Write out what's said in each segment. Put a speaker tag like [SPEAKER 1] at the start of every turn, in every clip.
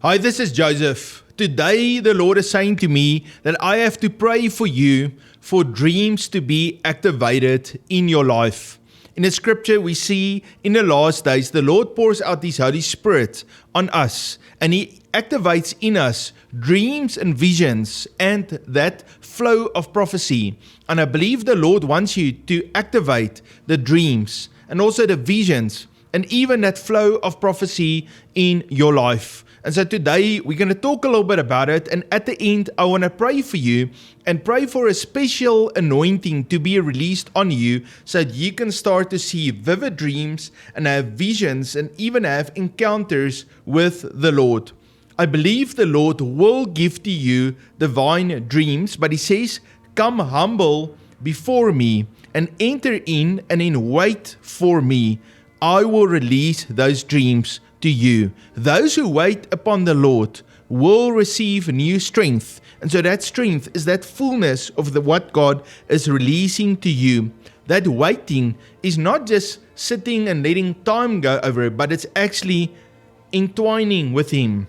[SPEAKER 1] Hi, this is Joseph. Today, the Lord is saying to me that I have to pray for you for dreams to be activated in your life. In the scripture, we see in the last days, the Lord pours out His Holy Spirit on us, and He activates in us dreams and visions and that flow of prophecy. And I believe the Lord wants you to activate the dreams and also the visions and even that flow of prophecy in your life. And so today we're going to talk a little bit about it, and at the end I want to pray for you and pray for a special anointing to be released on you so that you can start to see vivid dreams and have visions and even have encounters with the Lord. I believe the Lord will give to you divine dreams, but He says, come humble before me and enter in and in wait for me. I will release those dreams to you. Those who wait upon the Lord will receive new strength. And so that strength is that fullness of what God is releasing to you. That waiting is not just sitting and letting time go over it, but it's actually entwining with Him,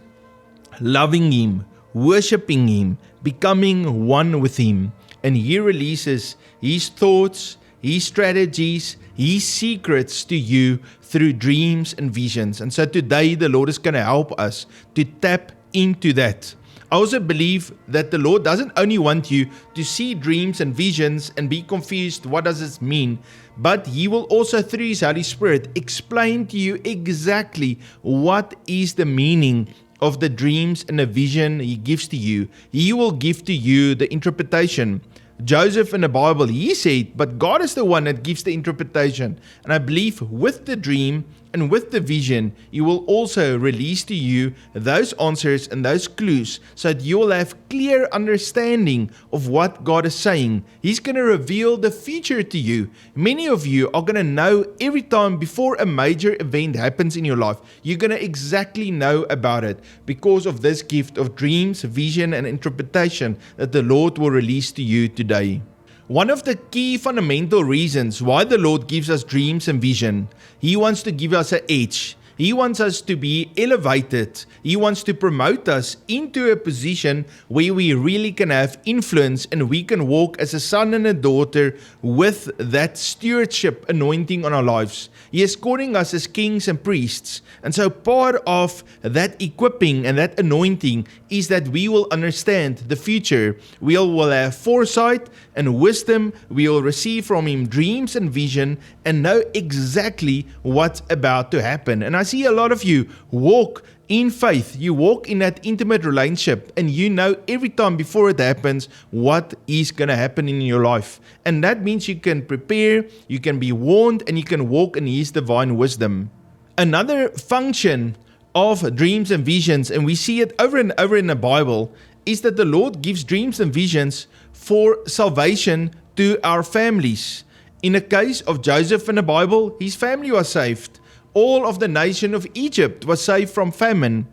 [SPEAKER 1] loving Him, worshiping Him, becoming one with Him. And He releases His thoughts, His strategies, His secrets to you through dreams and visions. And so today the Lord is going to help us to tap into that. I also believe that the Lord doesn't only want you to see dreams and visions and be confused, what does this mean? But He will also through His Holy Spirit explain to you exactly what is the meaning of the dreams and the vision He gives to you. He will give to you the interpretation. Joseph in the Bible, he said, but God is the one that gives the interpretation. And I believe with the dream and with the vision, He will also release to you those answers and those clues so that you will have clear understanding of what God is saying. He's going to reveal the future to you. Many of you are going to know every time before a major event happens in your life, you're going to exactly know about it because of this gift of dreams, vision, and interpretation that the Lord will release to you today. One of the key fundamental reasons why the Lord gives us dreams and vision, He wants to give us an edge. He wants us to be elevated. He wants to promote us into a position where we really can have influence and we can walk as a son and a daughter with that stewardship anointing on our lives. He is calling us as kings and priests. And so part of that equipping and that anointing is that we will understand the future. We will have foresight and wisdom. We will receive from Him dreams and vision and know exactly what's about to happen. And I see a lot of you walk in faith. You walk in that intimate relationship and you know every time before it happens what is going to happen in your life. And that means you can prepare, you can be warned, and you can walk in His divine wisdom. Another function of dreams and visions, and we see it over and over in the Bible, is that the Lord gives dreams and visions for salvation to our families. In the case of Joseph in the Bible, his family was saved. All of the nation of Egypt was saved from famine.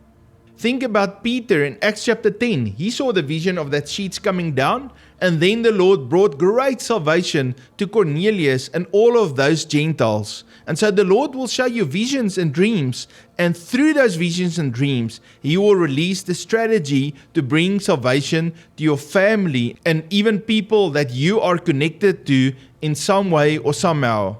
[SPEAKER 1] Think about Peter in Acts chapter 10. He saw the vision of that sheets coming down, and then the Lord brought great salvation to Cornelius and all of those Gentiles. And so the Lord will show you visions and dreams, and through those visions and dreams, He will release the strategy to bring salvation to your family and even people that you are connected to in some way or somehow.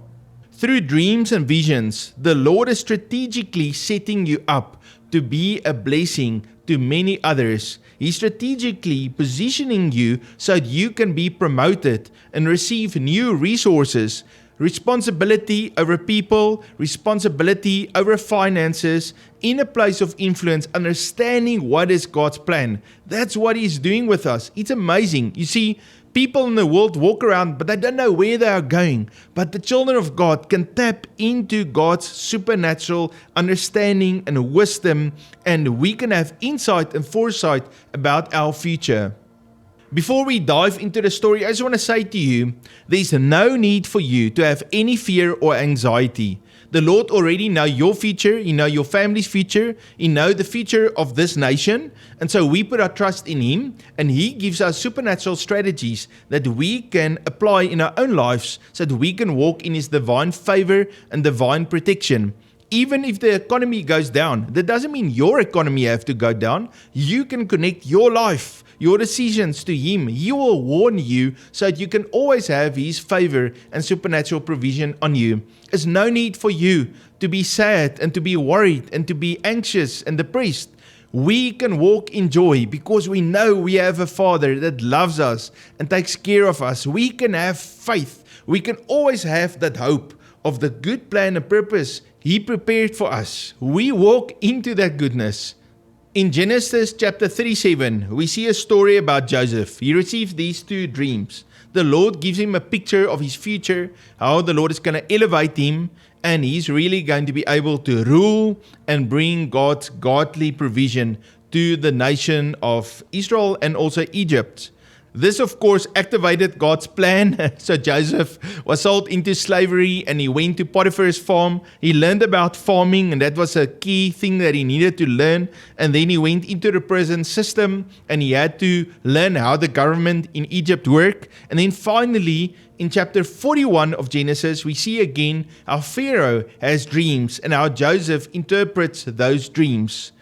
[SPEAKER 1] Through dreams and visions, the Lord is strategically setting you up to be a blessing to many others. He's strategically positioning you so that you can be promoted and receive new resources, responsibility over people, responsibility over finances, in a place of influence, understanding what is God's plan. That's what He's doing with us. It's amazing. You see, people in the world walk around, but they don't know where they are going. But the children of God can tap into God's supernatural understanding and wisdom, and we can have insight and foresight about our future. Before we dive into the story, I just want to say to you, there's no need for you to have any fear or anxiety. The Lord already knows your future, He knows your family's future, He knows the future of this nation. And so we put our trust in Him, and He gives us supernatural strategies that we can apply in our own lives so that we can walk in His divine favor and divine protection. Even if the economy goes down, that doesn't mean your economy have to go down. You can connect your life, your decisions to Him. He will warn you so that you can always have His favor and supernatural provision on you. There's no need for you to be sad and to be worried and to be anxious and depressed. We can walk in joy because we know we have a Father that loves us and takes care of us. We can have faith. We can always have that hope of the good plan and purpose He prepared for us. We walk into that goodness. In Genesis chapter 37, we see a story about Joseph. He received these 2 dreams. The Lord gives him a picture of his future, how the Lord is going to elevate him, and he's really going to be able to rule and bring God's godly provision to the nation of Israel and also Egypt. This, of course, activated God's plan. So Joseph was sold into slavery and he went to Potiphar's farm. He learned about farming, and that was a key thing that he needed to learn. And then he went into the prison system and he had to learn how the government in Egypt worked. And then finally, in chapter 41 of Genesis, we see again how Pharaoh has dreams and how Joseph interprets those dreams.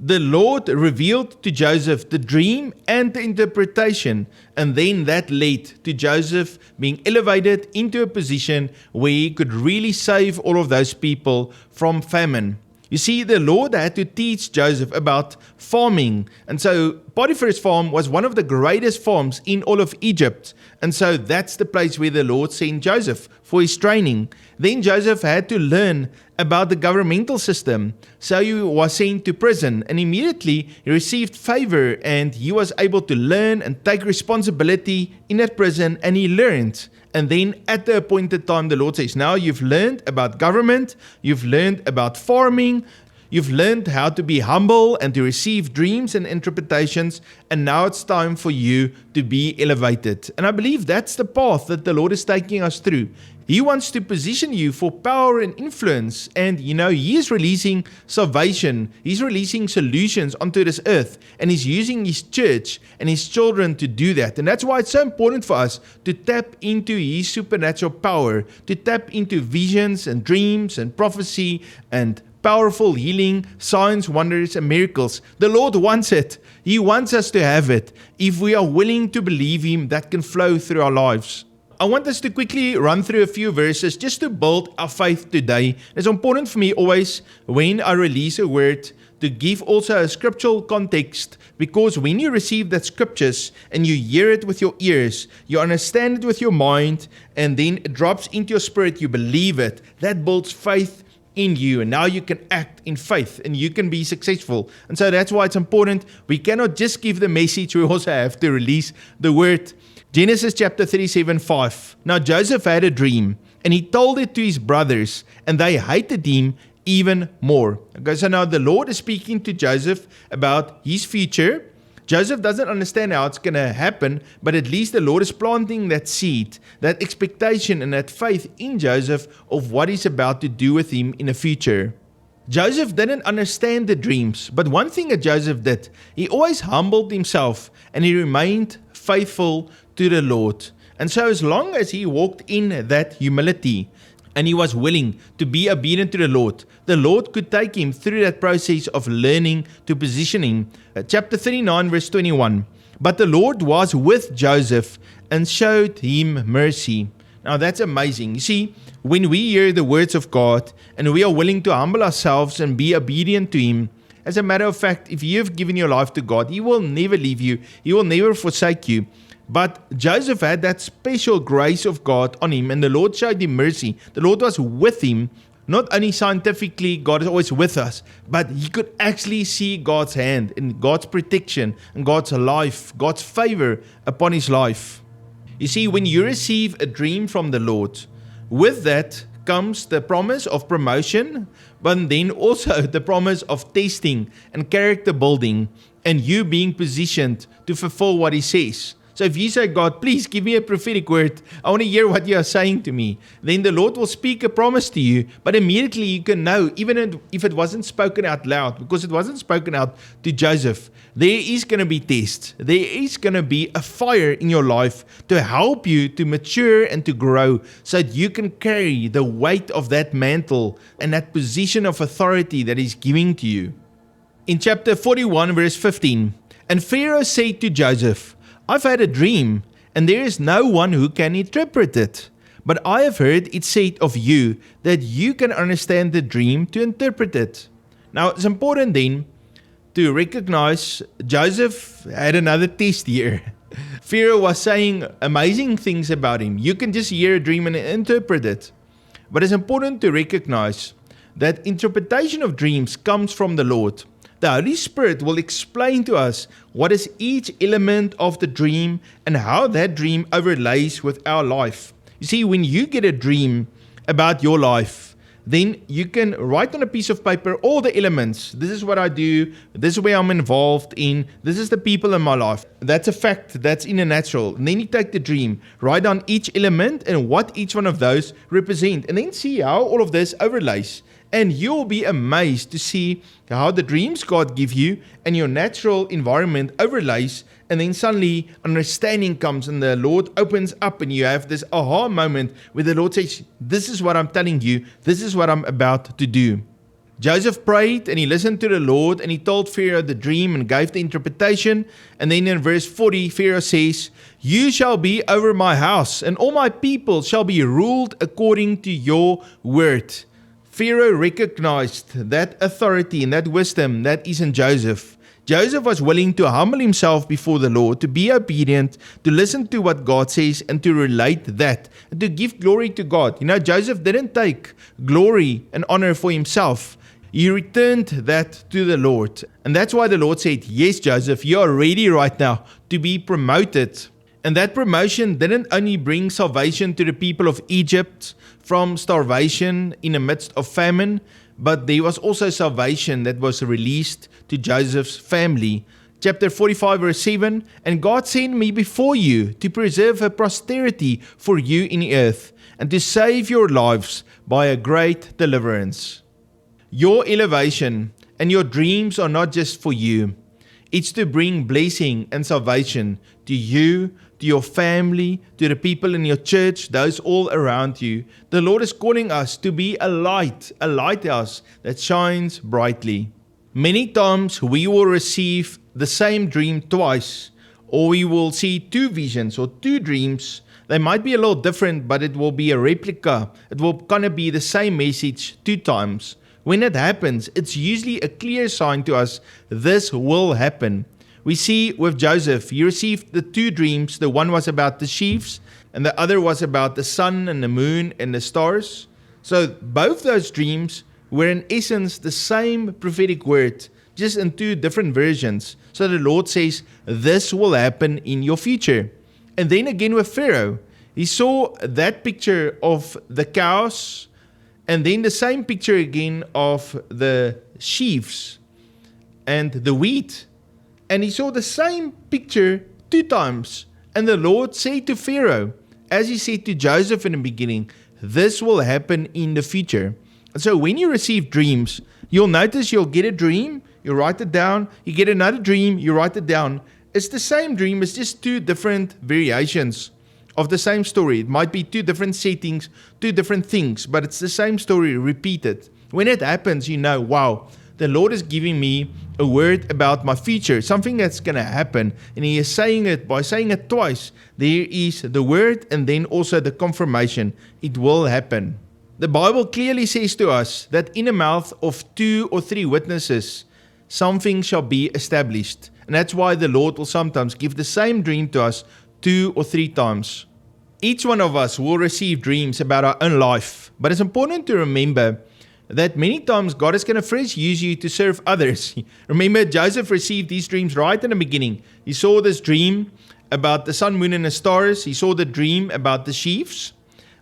[SPEAKER 1] The Lord revealed to Joseph the dream and the interpretation, and then that led to Joseph being elevated into a position where he could really save all of those people from famine. You see, the Lord had to teach Joseph about farming. And so Potiphar's farm was one of the greatest farms in all of Egypt. And so that's the place where the Lord sent Joseph for his training. Then Joseph had to learn about the governmental system. So he was sent to prison, and immediately he received favor and he was able to learn and take responsibility in that prison, and he learned. And then at the appointed time, the Lord says, now you've learned about government, you've learned about farming, you've learned how to be humble and to receive dreams and interpretations, and now it's time for you to be elevated. And I believe that's the path that the Lord is taking us through. He wants to position you for power and influence, and He is releasing salvation. He's releasing solutions onto this earth, and He's using His church and His children to do that. And that's why it's so important for us to tap into His supernatural power, to tap into visions and dreams and prophecy and powerful healing, signs, wonders, and miracles. The Lord wants it. He wants us to have it. If we are willing to believe Him, that can flow through our lives. I want us to quickly run through a few verses just to build our faith today. It's important for me always when I release a word to give also a scriptural context, because when you receive that scriptures and you hear it with your ears, you understand it with your mind, and then it drops into your spirit, you believe it, that builds faith in you, and now you can act in faith and you can be successful. And so that's why it's important. We cannot just give the message, we also have to release the word. Genesis chapter 37:5. Now Joseph had a dream, and he told it to his brothers, and they hated him even more. Okay, so now the Lord is speaking to Joseph about his future. Joseph doesn't understand how it's going to happen, but at least the Lord is planting that seed, that expectation and that faith in Joseph of what He's about to do with him in the future. Joseph didn't understand the dreams, but one thing that Joseph did, he always humbled himself and he remained faithful to the Lord. And so as long as he walked in that humility and he was willing to be obedient to the Lord could take him through that process of learning to position him. Chapter 39 verse 21. But the Lord was with Joseph and showed him mercy. Now that's amazing. You see, when we hear the words of God and we are willing to humble ourselves and be obedient to Him, as a matter of fact, if you have given your life to God, He will never leave you. He will never forsake you. But Joseph had that special grace of God on him, and the Lord showed him mercy. The Lord was with him. Not only scientifically, God is always with us, but he could actually see God's hand and God's protection and God's life, God's favor upon his life. You see, when you receive a dream from the Lord, with that comes the promise of promotion, but then also the promise of testing and character building and you being positioned to fulfill what He says. So if you say, God, please give me a prophetic word, I want to hear what you are saying to me, then the Lord will speak a promise to you, but immediately you can know, even if it wasn't spoken out loud, because it wasn't spoken out to Joseph, there is going to be tests. There is going to be a fire in your life to help you to mature and to grow so that you can carry the weight of that mantle and that position of authority that He's giving to you. In chapter 41, verse 15, and Pharaoh said to Joseph, I've had a dream, and there is no one who can interpret it. But I have heard it said of you that you can understand the dream to interpret it. Now, it's important then to recognize Joseph had another test here. Pharaoh was saying amazing things about him. You can just hear a dream and interpret it. But it's important to recognize that interpretation of dreams comes from the Lord. The Holy Spirit will explain to us what is each element of the dream and how that dream overlays with our life. You see, when you get a dream about your life, then you can write on a piece of paper all the elements. This is what I do. This is where I'm involved in. This is the people in my life. That's a fact. That's in the natural. And then you take the dream, write down each element and what each one of those represent, and then see how all of this overlays. And you'll be amazed to see how the dreams God give you and your natural environment overlays, and then suddenly understanding comes and the Lord opens up and you have this aha moment where the Lord says, this is what I'm telling you, this is what I'm about to do. Joseph prayed and he listened to the Lord and he told Pharaoh the dream and gave the interpretation. And then in verse 40, Pharaoh says, you shall be over my house and all my people shall be ruled according to your word. Pharaoh recognized that authority and that wisdom that is in Joseph. Joseph was willing to humble himself before the Lord, to be obedient, to listen to what God says, and to relate that, and to give glory to God. You know, Joseph didn't take glory and honor for himself. He returned that to the Lord. And that's why the Lord said, yes, Joseph, you are ready right now to be promoted. And that promotion didn't only bring salvation to the people of Egypt from starvation in the midst of famine, but there was also salvation that was released to Joseph's family. Chapter 45 verse 7, and God sent me before you to preserve a posterity for you in the earth, and to save your lives by a great deliverance. Your elevation and your dreams are not just for you. It's to bring blessing and salvation to you, to your family, to the people in your church, those all around you. The Lord is calling us to be a lighthouse that shines brightly. Many times we will receive the same dream twice, or we will see two visions or two dreams. They might be a little different, but it will be a replica. It will kind of be the same message two times. When it happens, it's usually a clear sign to us this will happen. We see with Joseph, he received the two dreams. The one was about the sheaves, and the other was about the sun and the moon and the stars. So both those dreams were in essence the same prophetic word, just in two different versions. So the Lord says, this will happen in your future. And then again with Pharaoh, he saw that picture of the cows, and then the same picture again of the sheaves and the wheat. And he saw the same picture two times. And the Lord said to Pharaoh, as he said to Joseph in the beginning, this will happen in the future. And so when you receive dreams, you'll notice you'll get a dream, you write it down, you get another dream, you write it down. It's the same dream, it's just two different variations of the same story. It might be two different settings, two different things, but it's the same story repeated. When it happens, you know, wow, the Lord is giving me a word about my future, something that's going to happen. And He is saying it, by saying it twice, there is the word and then also the confirmation. It will happen. The Bible clearly says to us that in the mouth of 2 or 3 witnesses, something shall be established. And that's why the Lord will sometimes give the same dream to us 2 or 3 times. Each one of us will receive dreams about our own life. But it's important to remember that many times God is going to first use you to serve others. Remember, Joseph received these dreams right in the beginning. He saw this dream about the sun, moon, and the stars. He saw the dream about the sheaves.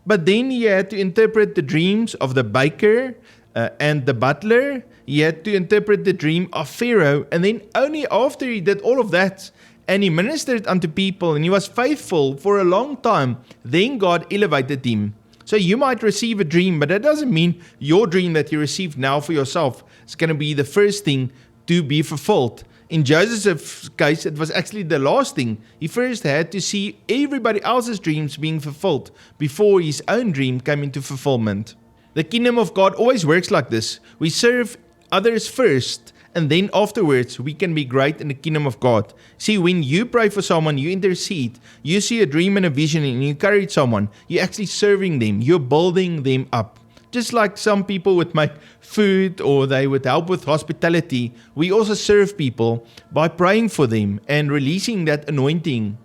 [SPEAKER 1] But then he had to interpret the dreams of the baker and the butler. He had to interpret the dream of Pharaoh. And then only after he did all of that and he ministered unto people, and he was faithful for a long time. Then God elevated him. So you might receive a dream, but that doesn't mean your dream that you received now for yourself is going to be the first thing to be fulfilled. In Joseph's case, it was actually the last thing. He first had to see everybody else's dreams being fulfilled before his own dream came into fulfillment. The kingdom of God always works like this. We serve others first, and then afterwards we can be great in the kingdom of God. See, when you pray for someone, you intercede, you see a dream and a vision and you encourage someone, you're actually serving them, you're building them up. Just like some people would make food or they would help with hospitality, we also serve people by praying for them and releasing that anointing.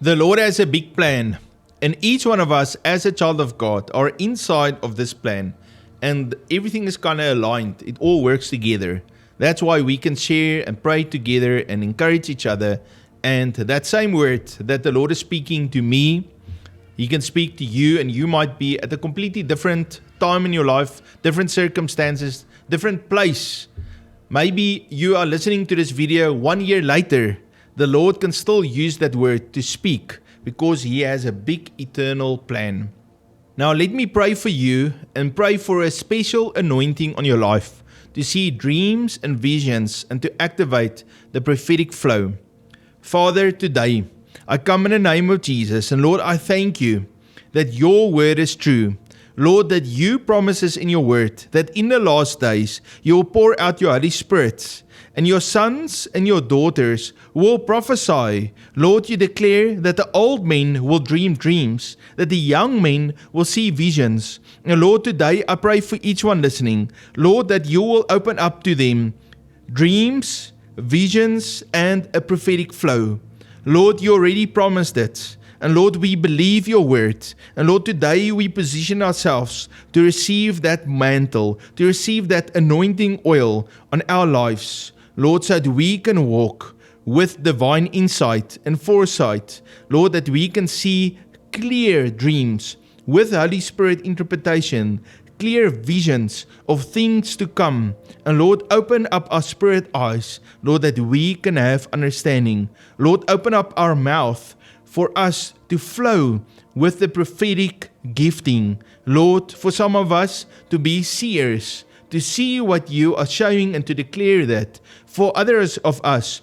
[SPEAKER 1] The Lord has a big plan, and each one of us as a child of God are inside of this plan, and everything is kind of aligned. It all works together. That's why we can share and pray together and encourage each other. And that same word that the Lord is speaking to me, He can speak to you, and you might be at a completely different time in your life, different circumstances, different place. Maybe you are listening to this video 1 year later. The Lord can still use that word to speak because He has a big eternal plan. Now let me pray for you and pray for a special anointing on your life to see dreams and visions and to activate the prophetic flow. Father, today I come in the name of Jesus, and Lord, I thank you that your word is true. Lord, that you promise us in your word that in the last days you will pour out your Holy Spirit, and your sons and your daughters will prophesy. Lord, you declare that the old men will dream dreams, that the young men will see visions. And Lord, today I pray for each one listening, Lord, that you will open up to them dreams, visions, and a prophetic flow. Lord, you already promised it. And Lord, we believe your word. And Lord, today we position ourselves to receive that mantle, to receive that anointing oil on our lives. Lord, so that we can walk with divine insight and foresight. Lord, that we can see clear dreams with Holy Spirit interpretation, clear visions of things to come. And Lord, open up our spirit eyes, Lord, that we can have understanding. Lord, open up our mouth for us to flow with the prophetic gifting. Lord, for some of us to be seers, to see what you are showing and to declare that. For others of us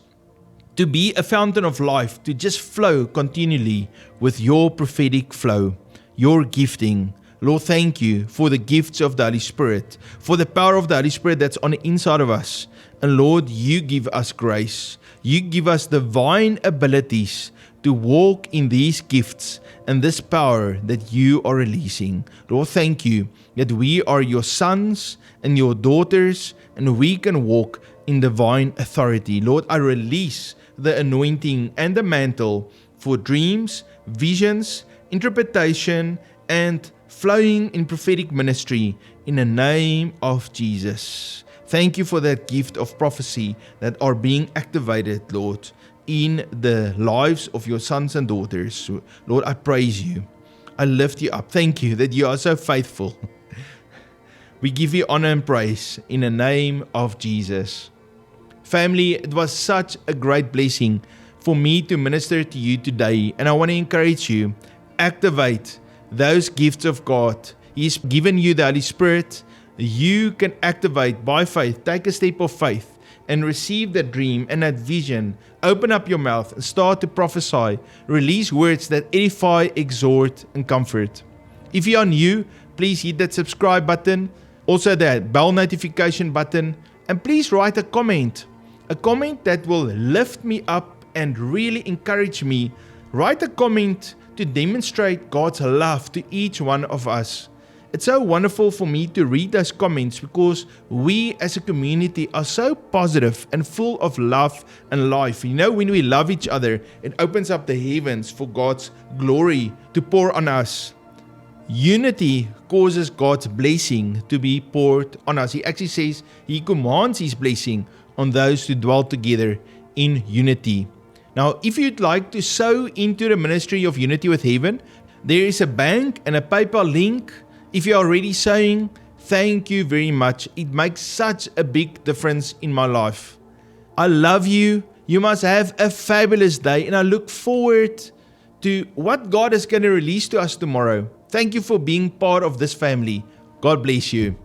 [SPEAKER 1] to be a fountain of life, to just flow continually with your prophetic flow, your gifting. Lord, thank you for the gifts of the Holy Spirit, for the power of the Holy Spirit that's on the inside of us. And Lord, you give us grace. You give us divine abilities to walk in these gifts and this power that you are releasing. Lord, thank you that we are your sons and your daughters, and we can walk in divine authority. Lord, I release the anointing and the mantle for dreams, visions, interpretation, and flowing in prophetic ministry in the name of Jesus. Thank you for that gift of prophecy that are being activated, Lord, in the lives of your sons and daughters. Lord, I praise you. I lift you up. Thank you that you are so faithful. We give you honor and praise in the name of Jesus. Family, it was such a great blessing for me to minister to you today. And I want to encourage you, activate those gifts of God. He's given you the Holy Spirit. You can activate by faith, take a step of faith and receive that dream and that vision. Open up your mouth and start to prophesy. Release words that edify, exhort, and comfort. If you are new, please hit that subscribe button, also that bell notification button, and please write a comment that will lift me up and really encourage me. Write a comment to demonstrate God's love to each one of us. It's so wonderful for me to read those comments because we as a community are so positive and full of love and life. You know, when we love each other, it opens up the heavens for God's glory to pour on us. Unity causes God's blessing to be poured on us. He actually says He commands His blessing on those who dwell together in unity. Now, if you'd like to sow into the ministry of Unity with Heaven, there is a bank and a PayPal link. If you're already sowing, thank you very much. It makes such a big difference in my life. I love you. You must have a fabulous day, and I look forward to what God is going to release to us tomorrow. Thank you for being part of this family. God bless you.